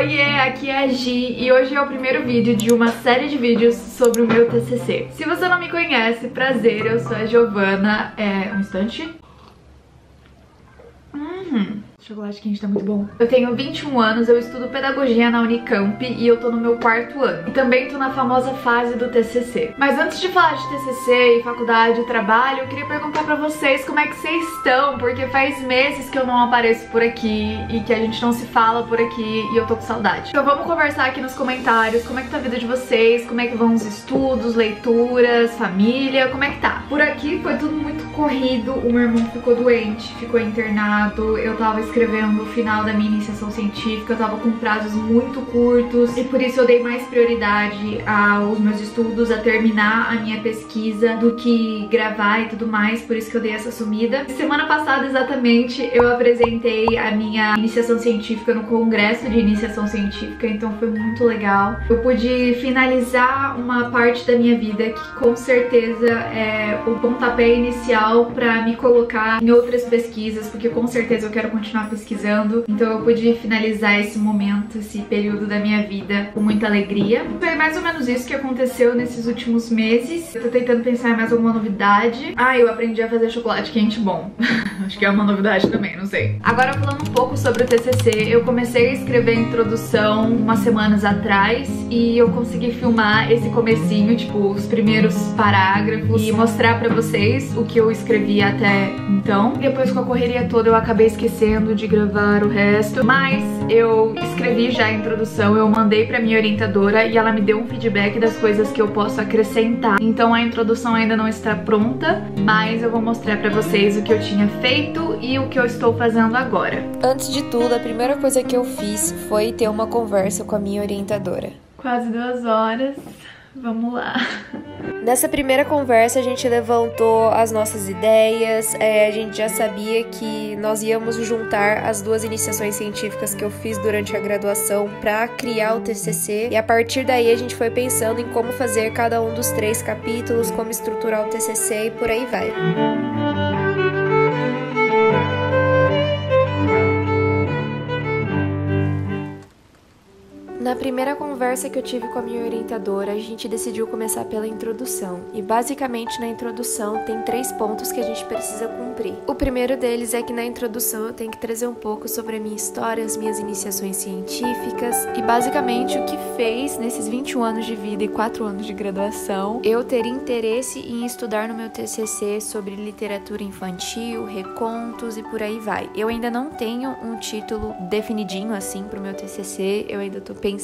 Oiê, aqui é a Gi e hoje é o primeiro vídeo de uma série de vídeos sobre o meu TCC. Se você não me conhece, prazer, eu sou a Giovana. Um instante. Chocolate quente tá muito bom. Eu tenho 21 anos, eu estudo pedagogia na Unicamp e eu tô no meu 4º ano. E também tô na famosa fase do TCC. Mas antes de falar de TCC e faculdade e trabalho, eu queria perguntar pra vocês como é que vocês estão, porque faz meses que eu não apareço por aqui e que a gente não se fala por aqui e eu tô com saudade. Então vamos conversar aqui nos comentários como é que tá a vida de vocês, como é que vão os estudos, leituras, família, como é que tá? Por aqui foi tudo muito corrido, o meu irmão ficou doente, ficou internado, eu tava escrevendo o final da minha iniciação científica, eu tava com prazos muito curtos e por isso eu dei mais prioridade aos meus estudos, a terminar a minha pesquisa do que gravar e tudo mais, por isso que eu dei essa sumida. Semana passada exatamente eu apresentei a minha iniciação científica no congresso de iniciação científica, então foi muito legal. Eu pude finalizar uma parte da minha vida que com certeza é o pontapé inicial para me colocar em outras pesquisas, porque com certeza eu quero continuar pesquisando, então eu pude finalizar esse momento, esse período da minha vida com muita alegria. Foi mais ou menos isso que aconteceu nesses últimos meses. Eu tô tentando pensar em mais alguma novidade. Eu aprendi a fazer chocolate quente bom. Acho que é uma novidade também, não sei. Agora falando um pouco sobre o TCC, eu comecei a escrever a introdução umas semanas atrás e eu consegui filmar esse comecinho, tipo, os primeiros parágrafos e mostrar pra vocês o que eu escrevi até então. Depois com a correria toda eu acabei esquecendo de gravar o resto, mas eu escrevi já a introdução, eu mandei pra minha orientadora e ela me deu um feedback das coisas que eu posso acrescentar. Então a introdução ainda não está pronta, mas eu vou mostrar pra vocês o que eu tinha feito e o que eu estou fazendo agora. Antes de tudo, a primeira coisa que eu fiz foi ter uma conversa com a minha orientadora. Quase 2 horas, vamos lá. Nessa primeira conversa a gente levantou as nossas ideias, a gente já sabia que nós íamos juntar as 2 iniciações científicas que eu fiz durante a graduação para criar o TCC, e a partir daí a gente foi pensando em como fazer cada um dos 3 capítulos, como estruturar o TCC e por aí vai. Na primeira conversa que eu tive com a minha orientadora, a gente decidiu começar pela introdução. E basicamente na introdução tem 3 pontos que a gente precisa cumprir. O primeiro deles é que na introdução eu tenho que trazer um pouco sobre a minha história, as minhas iniciações científicas e basicamente o que fez nesses 21 anos de vida e 4 anos de graduação eu ter interesse em estudar no meu TCC sobre literatura infantil, recontos e por aí vai. Eu ainda não tenho um título definidinho assim pro meu TCC, eu ainda tô pensando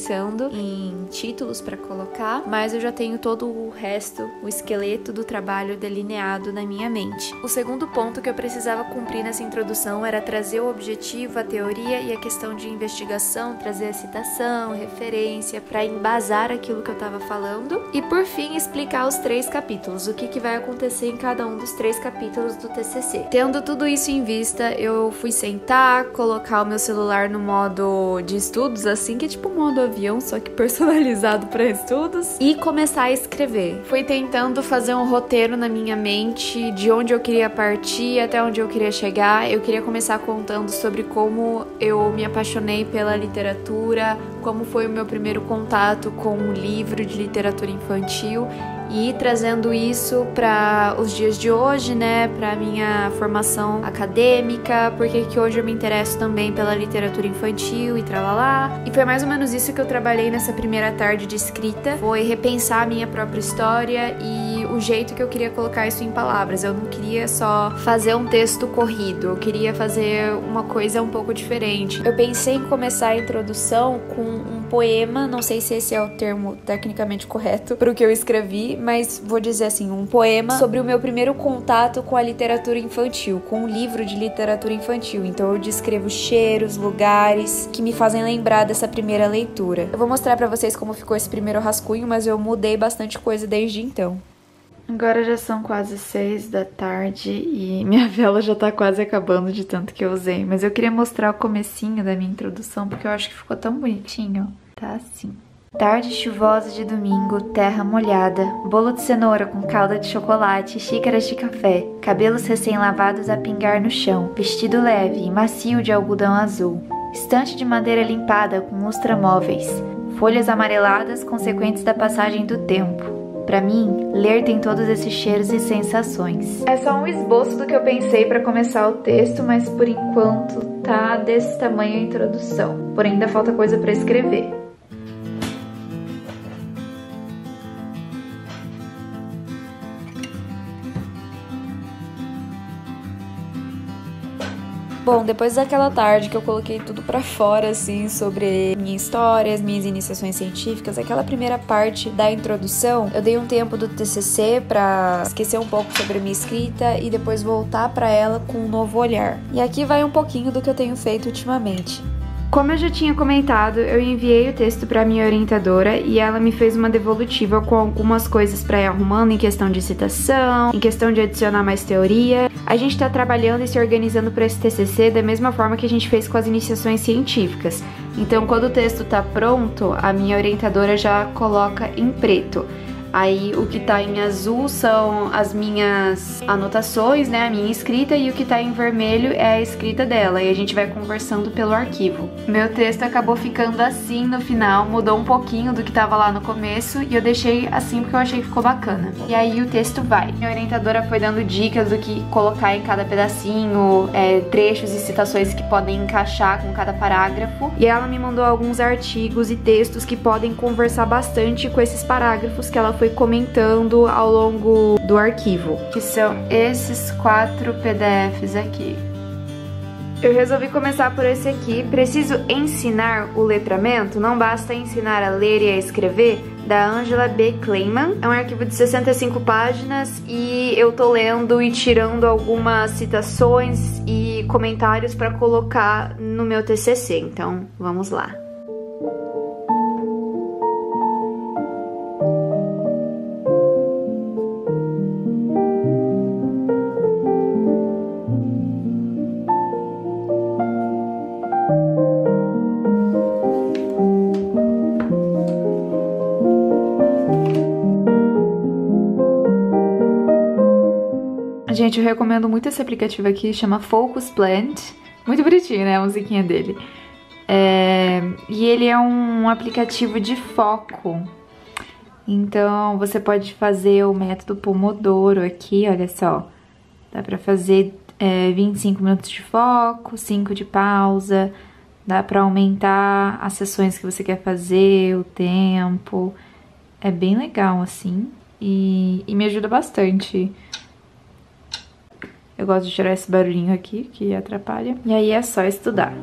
em títulos para colocar, mas eu já tenho todo o resto, o esqueleto do trabalho delineado na minha mente. O segundo ponto que eu precisava cumprir nessa introdução era trazer o objetivo, a teoria e a questão de investigação, trazer a citação, referência, para embasar aquilo que eu estava falando e, por fim, explicar os 3 capítulos, o que vai acontecer em cada um dos 3 capítulos do TCC. Tendo tudo isso em vista, eu fui sentar, colocar o meu celular no modo de estudos, assim, que é tipo modo avião, só que personalizado para estudos, e começar a escrever. Fui tentando fazer um roteiro na minha mente de onde eu queria partir até onde eu queria chegar. Eu queria começar contando sobre como eu me apaixonei pela literatura, como foi o meu primeiro contato com um livro de literatura infantil e trazendo isso para os dias de hoje, né, para minha formação acadêmica, porque que hoje eu me interesso também pela literatura infantil e tralalá. E foi mais ou menos isso que eu trabalhei nessa primeira tarde de escrita, foi repensar a minha própria história e o jeito que eu queria colocar isso em palavras. Eu não queria só fazer um texto corrido, eu queria fazer uma coisa um pouco diferente. Eu pensei em começar a introdução com um poema, não sei se esse é o termo tecnicamente correto para o que eu escrevi, mas vou dizer assim, um poema sobre o meu primeiro contato com a literatura infantil, com um livro de literatura infantil. Então eu descrevo cheiros, lugares que me fazem lembrar dessa primeira leitura. Eu vou mostrar pra vocês como ficou esse primeiro rascunho, mas eu mudei bastante coisa desde então. Agora já são quase 6 da tarde e minha vela já tá quase acabando de tanto que eu usei, mas eu queria mostrar o comecinho da minha introdução porque eu acho que ficou tão bonitinho. Tá assim. Tarde chuvosa de domingo, terra molhada, bolo de cenoura com calda de chocolate, xícaras de café, cabelos recém-lavados a pingar no chão, vestido leve e macio de algodão azul. Estante de madeira limpada com lustramóveis. Folhas amareladas consequentes da passagem do tempo. Para mim, ler tem todos esses cheiros e sensações. É só um esboço do que eu pensei para começar o texto, mas por enquanto tá desse tamanho a introdução. Porém, ainda falta coisa para escrever. Bom, depois daquela tarde que eu coloquei tudo pra fora, assim, sobre minha história, as minhas iniciações científicas, aquela primeira parte da introdução, eu dei um tempo do TCC pra esquecer um pouco sobre a minha escrita e depois voltar pra ela com um novo olhar. E aqui vai um pouquinho do que eu tenho feito ultimamente. Como eu já tinha comentado, eu enviei o texto para minha orientadora e ela me fez uma devolutiva com algumas coisas para ir arrumando em questão de citação, em questão de adicionar mais teoria. A gente está trabalhando e se organizando para esse TCC da mesma forma que a gente fez com as iniciações científicas. Então, quando o texto está pronto, a minha orientadora já coloca em preto. Aí o que tá em azul são as minhas anotações, né, a minha escrita, e o que tá em vermelho é a escrita dela, e a gente vai conversando pelo arquivo. Meu texto acabou ficando assim no final, mudou um pouquinho do que tava lá no começo, e eu deixei assim porque eu achei que ficou bacana. E aí o texto vai. Minha orientadora foi dando dicas do que colocar em cada pedacinho, trechos e citações que podem encaixar com cada parágrafo, e ela me mandou alguns artigos e textos que podem conversar bastante com esses parágrafos que ela foi comentando ao longo do arquivo, que são esses 4 PDFs aqui. Eu resolvi começar por esse aqui. Preciso ensinar o letramento? Não basta ensinar a ler e a escrever? Da Angela B. Kleiman. É um arquivo de 65 páginas e eu tô lendo e tirando algumas citações e comentários para colocar no meu TCC. Então, vamos lá. Gente, eu recomendo muito esse aplicativo aqui, chama Focus Plant. Muito bonitinho, né, a musiquinha dele. E ele é um aplicativo de foco. Então, você pode fazer o método Pomodoro aqui, olha só. Dá pra fazer 25 minutos de foco, 5 de pausa. Dá pra aumentar as sessões que você quer fazer, o tempo. É bem legal, assim. E me ajuda bastante. Eu gosto de tirar esse barulhinho aqui, que atrapalha. E aí é só estudar.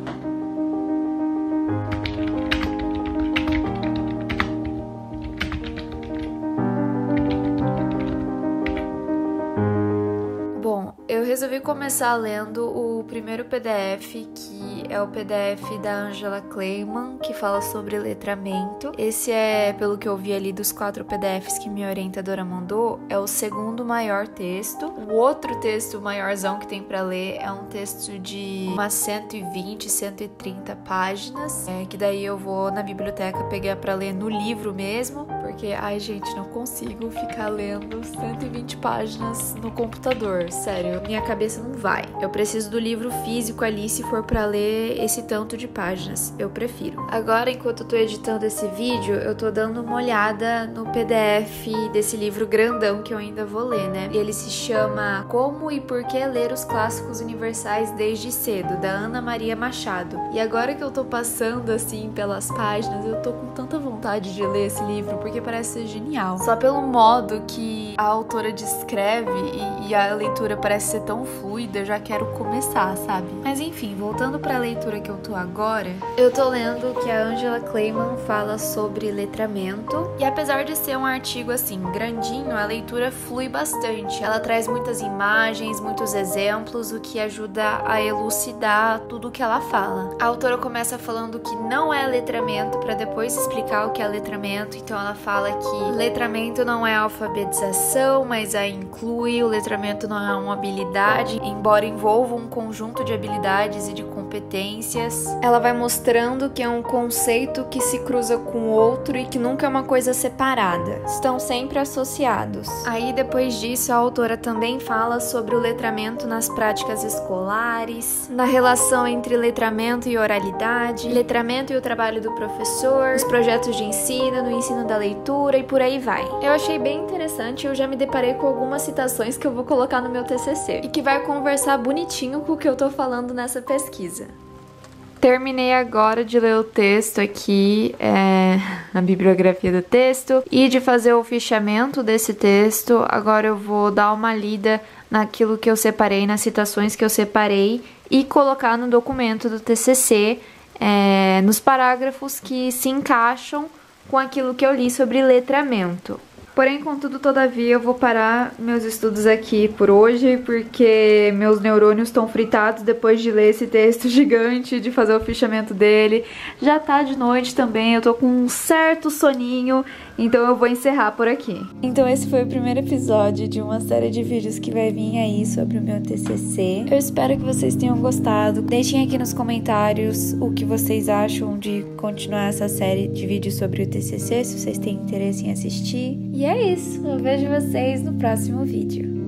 Bom, eu resolvi começar lendo o primeiro PDF, que é o PDF da Angela Kleiman, que fala sobre letramento. Esse é, pelo que eu vi ali dos 4 PDFs que minha orientadora mandou, é o segundo maior texto. O outro texto maiorzão que tem pra ler é um texto de umas 120, 130 páginas, que daí eu vou na biblioteca pegar pra ler no livro mesmo, porque, ai gente, não consigo ficar lendo 120 páginas no computador, sério, minha cabeça não vai. Eu preciso do livro físico ali, se for pra ler esse tanto de páginas, eu prefiro. Agora, enquanto eu tô editando esse vídeo, eu tô dando uma olhada no PDF desse livro grandão que eu ainda vou ler, né? E ele se chama Como e Por que Ler os Clássicos Universais Desde Cedo, da Ana Maria Machado. E agora que eu tô passando, assim, pelas páginas, eu tô com tanta vontade de ler esse livro, porque parece ser genial. Só pelo modo que a autora descreve e a leitura parece ser tão fluida, eu já quero começar, sabe? Mas enfim, voltando pra leitura que eu tô agora, eu tô lendo que a Angela Kleiman fala sobre letramento, e apesar de ser um artigo assim grandinho, a leitura flui bastante. Ela traz muitas imagens, muitos exemplos, o que ajuda a elucidar tudo o que ela fala. A autora começa falando que não é letramento, pra depois explicar o que é letramento. Então ela fala fala que letramento não é alfabetização, mas a inclui. O letramento não é uma habilidade, embora envolva um conjunto de habilidades e de competências. Ela vai mostrando que é um conceito que se cruza com o outro e que nunca é uma coisa separada. Estão sempre associados. Aí, depois disso, a autora também fala sobre o letramento nas práticas escolares, na relação entre letramento e oralidade, letramento e o trabalho do professor, os projetos de ensino, no ensino da leitura e por aí vai. Eu achei bem interessante, eu já me deparei com algumas citações que eu vou colocar no meu TCC e que vai conversar bonitinho com o que eu tô falando nessa pesquisa. Terminei agora de ler o texto aqui, a bibliografia do texto, e de fazer o fichamento desse texto. Agora eu vou dar uma lida naquilo que eu separei, nas citações que eu separei, e colocar no documento do TCC, nos parágrafos que se encaixam com aquilo que eu li sobre letramento. Porém, contudo, todavia, eu vou parar meus estudos aqui por hoje, porque meus neurônios estão fritados depois de ler esse texto gigante, de fazer o fichamento dele. Já tá de noite também, eu tô com um certo soninho, então eu vou encerrar por aqui. Então esse foi o primeiro episódio de uma série de vídeos que vai vir aí sobre o meu TCC. Eu espero que vocês tenham gostado. Deixem aqui nos comentários o que vocês acham de continuar essa série de vídeos sobre o TCC, se vocês têm interesse em assistir. E é isso, eu vejo vocês no próximo vídeo.